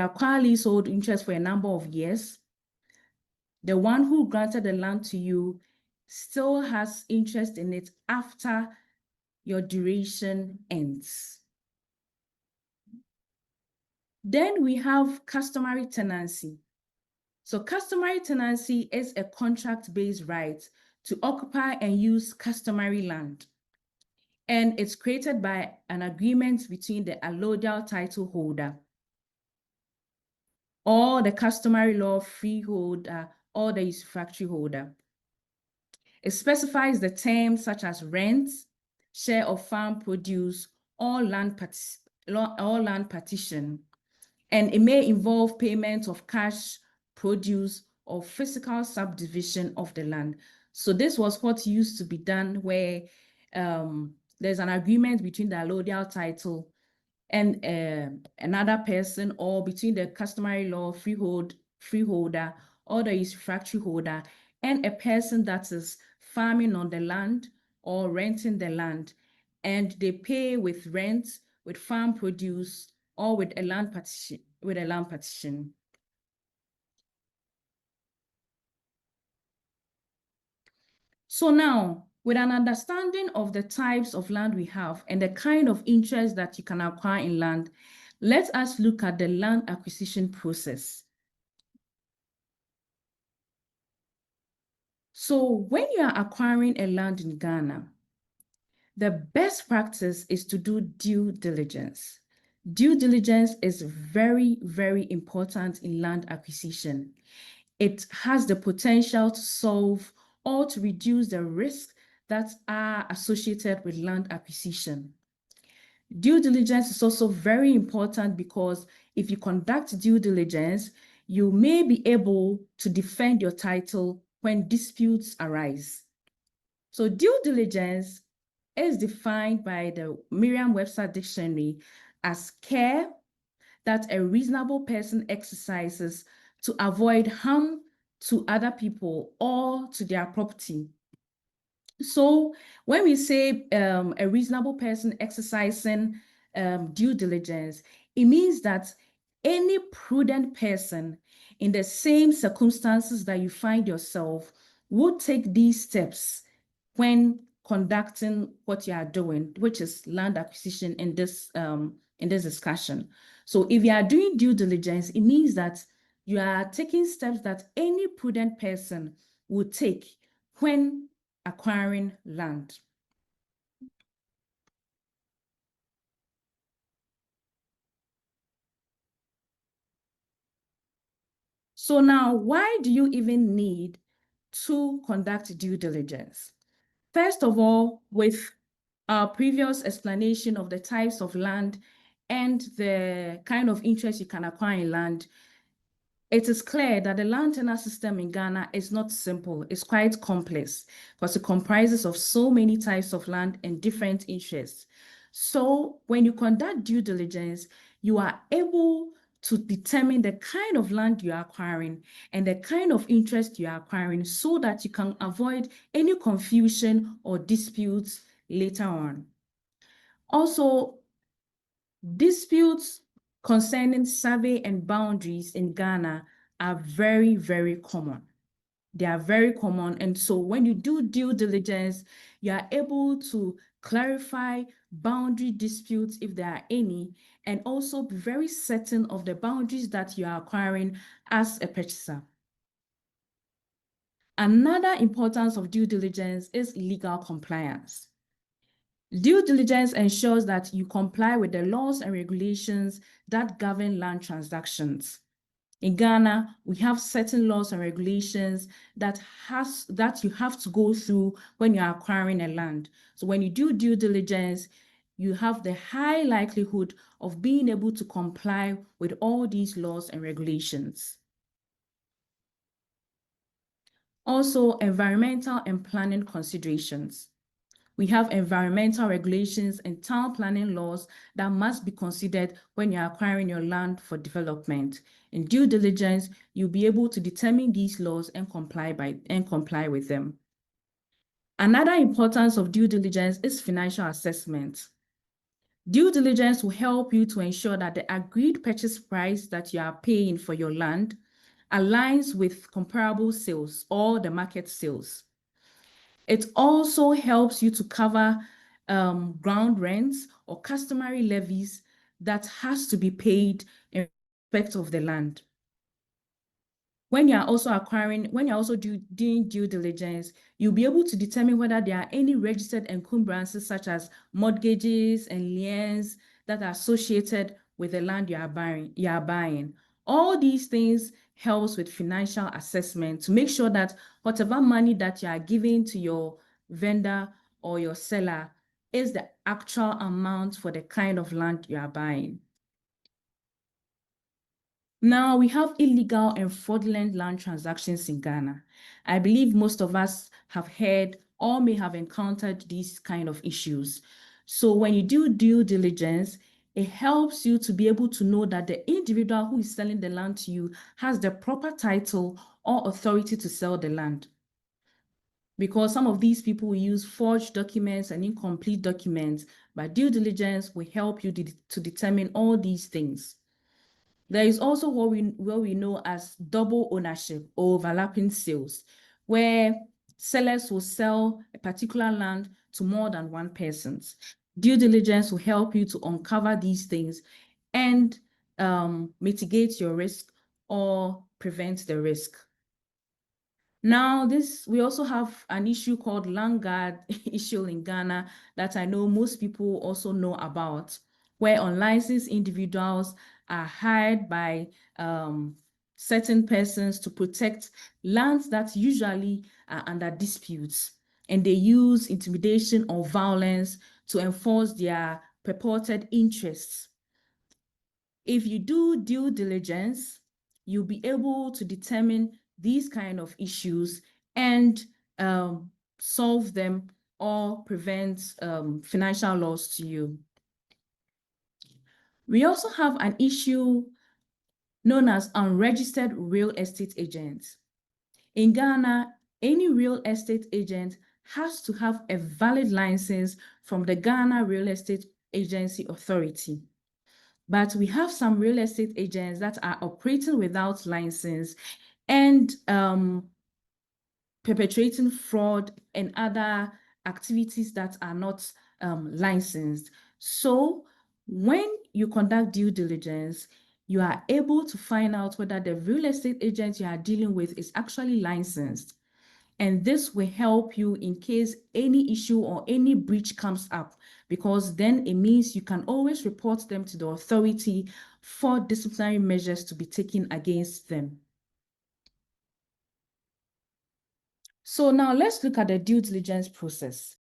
acquire leasehold interest for a number of years, the one who granted the land to you still has interest in it after your duration ends. Then we have customary tenancy. So customary tenancy is a contract-based right to occupy and use customary land. And it's created by an agreement between the allodial title holder or the customary law freeholder or the usufructuary holder. It specifies the terms such as rent, share of farm produce, or land partition. And it may involve payment of cash, produce, or physical subdivision of the land. So this was what used to be done where there's an agreement between the allodial title and another person, or between the customary law freeholder or the usufructuary holder and a person that is farming on the land or renting the land, and they pay with rent, with farm produce, or with a land partition. So now, with an understanding of the types of land we have and the kind of interest that you can acquire in land, let us look at the land acquisition process. So when you are acquiring a land in Ghana, the best practice is to do due diligence. Due diligence is very, very important in land acquisition. It has the potential to solve or to reduce the risks that are associated with land acquisition. Due diligence is also very important because if you conduct due diligence, you may be able to defend your title when disputes arise. So due diligence is defined by the Merriam-Webster dictionary as care that a reasonable person exercises to avoid harm to other people or to their property. So when we say a reasonable person exercising due diligence, it means that any prudent person in the same circumstances that you find yourself would take these steps when conducting what you are doing, which is land acquisition in this discussion. So if you are doing due diligence, it means that you are taking steps that any prudent person would take when acquiring land. So now, why do you even need to conduct due diligence? First of all, with our previous explanation of the types of land and the kind of interest you can acquire in land, it is clear that the land tenure system in Ghana is not simple. It's quite complex because it comprises of so many types of land and different interests. So when you conduct due diligence, you are able to determine the kind of land you are acquiring and the kind of interest you are acquiring so that you can avoid any confusion or disputes later on. Also, disputes concerning survey and boundaries in Ghana are very, very common. They are very common. And so when you do due diligence, you are able to clarify boundary disputes if there are any, and also be very certain of the boundaries that you are acquiring as a purchaser. Another importance of due diligence is legal compliance. Due diligence ensures that you comply with the laws and regulations that govern land transactions. In Ghana, we have certain laws and regulations that you have to go through when you're acquiring a land. So when you do due diligence, you have the high likelihood of being able to comply with all these laws and regulations. Also, environmental and planning considerations. We have environmental regulations and town planning laws that must be considered when you're acquiring your land for development. In due diligence, you'll be able to determine these laws and comply with them. Another importance of due diligence is financial assessment. Due diligence will help you to ensure that the agreed purchase price that you are paying for your land aligns with comparable sales or the market sales. It also helps you to cover ground rents or customary levies that has to be paid in respect of the land. When you're also doing due diligence, you'll be able to determine whether there are any registered encumbrances such as mortgages and liens that are associated with the land you are buying. All these things helps with financial assessment to make sure that whatever money that you are giving to your vendor or your seller is the actual amount for the kind of land you are buying. Now, we have illegal and fraudulent land transactions in Ghana. I believe most of us have heard or may have encountered these kind of issues. So when you do due diligence, it helps you to be able to know that the individual who is selling the land to you has the proper title or authority to sell the land. Because some of these people will use forged documents and incomplete documents, but due diligence will help you to determine all these things. There is also what we know as double ownership or overlapping sales, where sellers will sell a particular land to more than one person. Due diligence will help you to uncover these things and mitigate your risk or prevent the risk. Now, we also have an issue called land guard issue in Ghana that I know most people also know about, where unlicensed individuals are hired by certain persons to protect lands that usually are under disputes, and they use intimidation or violence to enforce their purported interests. If you do due diligence, you'll be able to determine these kind of issues and solve them or prevent financial loss to you. We also have an issue known as unregistered real estate agents. In Ghana, any real estate agent has to have a valid license from the Ghana Real Estate Agency Authority. But we have some real estate agents that are operating without license and perpetrating fraud and other activities that are not licensed. So when you conduct due diligence, you are able to find out whether the real estate agent you are dealing with is actually licensed. And this will help you in case any issue or any breach comes up, because then it means you can always report them to the authority for disciplinary measures to be taken against them. So now let's look at the due diligence process.